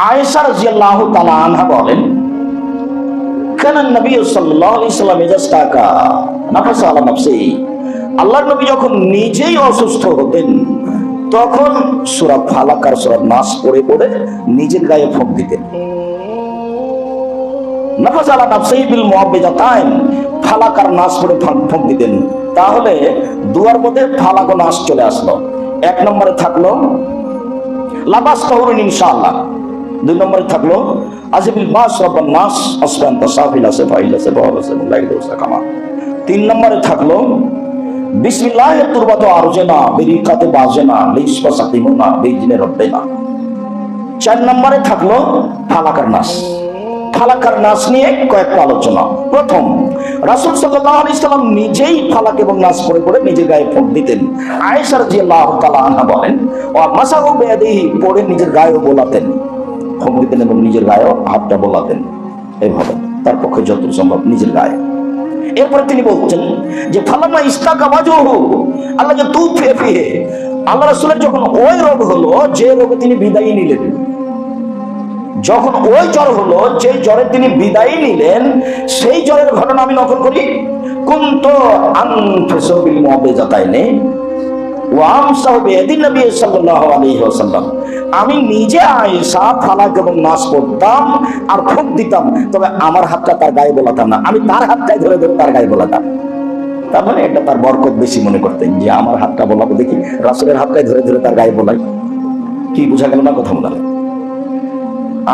আয়েশা রাদিয়াল্লাহু তাআলা আনহা বলেন, কানা নবী সাল্লাল্লাহু আলাইহি ওয়াসাল্লাম ইজাস্তাকা নাফাসা আলা নাফসিহি, আল্লাহর নবী যখন নিজেই অসুস্থ হতেন তখন সূরা ফালাক আর সূরা নাস পড়ে পড়ে নিজের গায়ে ফোঁক দিতেন। নাফাসা আলা নাফসিহি বিল মুআব্বিদাতাইন, ফালাক আর নাস পড়ে ফোঁক দিতেন। তাহলে দুয়ার মধ্যে ফালাক ও নাস চলে আসলো। এক নম্বরে থাকলো লাবাস তাহুরুন ইনশাআল্লাহ, দুই নম্বরে থাকলো আজিবিল বাস রাব্বান নাস আসবান তাসাফিলা সাফাইলা সাফাওয়া সাফাইলা কামা, তিন নম্বরে থাকলো বিসমিল্লাহির তুরবাতু আরজেনা বিরিকাতে বাজেনা লিসফা সাকিমুনা বিজনে রব্বিনা, চার নম্বরে থাকলো ফালাক আর নাস। ফালাক আর নাস নিয়ে কয়েকটা আলোচনা। প্রথম, রাসূল সাল্লাল্লাহু আলাইহি সাল্লাম নিজেই ফালাক এবং নাস পড়ে পড়ে নিজের গায়ে ফোঁক দিতেন। আয়েশা রাদিয়াল্লাহু তাআলা আনহা বলেন, ওয়া মাসাহু বিয়াদিহি, পড়ে নিজের গায়েও বোলাতেন, ফোঁক দিতেন এবং নিজের গায়েও হাতটা বোলাতেন, এইভাবে তার পক্ষে যত সম্ভব নিজের গায়ে। এরপরে তিনি বলছেন যে ফালামা ইস্তাকা ওয়াজহু, আল্লাহ যে তু ফিহি, আল্লাহ রাসূলের যখন ওই রোগ হলো যে রোগে তিনি বিদায় নিলেন, যখন ওই জ্বর হলো যে জ্বরে তিনি বিদায় নিলেন, সেই জ্বরের ঘটনা আমি নকল করি। কুনতু আনফাসু বিল মুআব্বিদাতাইনি ওয়া আমসাহু বিয়াদিন নবী সাল্লাল্লাহু আলাইহি ওয়াসাল্লাম, আমি নিজে আয়েশা ফালাক এবং নাস পড়তাম আর ফোঁক দিতাম, তবে আমার হাতটা তার গায়ে বোলাতাম না, আমি তার হাতটাই ধরে ধরে তার গায়ে বোলাতাম। তার মানে এটা তার বরকত বেশি মনে করতেন, যে আমার হাতটা বোলাবো দেখি, রাসূলের হাতটাই ধরে ধরে তার গায়ে বোলাই। কি বোঝা গেল না কথা? বলা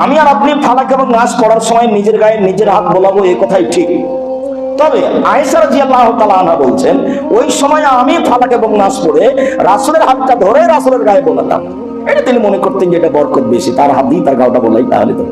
আমি আর আপনি ফালাক এবং নাস পড়ার সময় নিজের গায়ে নিজের হাত বোলাবো, এই কথাই ঠিক। তবে আয়েশা রাদিয়াল্লাহু তাআলা আনহা বলছেন, ওই সময় আমি ফালাক এবং নাস পড়ে রাসূলের হাতটা ধরে রাসূলের গায়ে বোলাতাম। এটা তিনি মনে করতেন যে এটা বরকত বেশি, তার হাত দিয়ে তার গাওটা বোলাই, তাহলে তো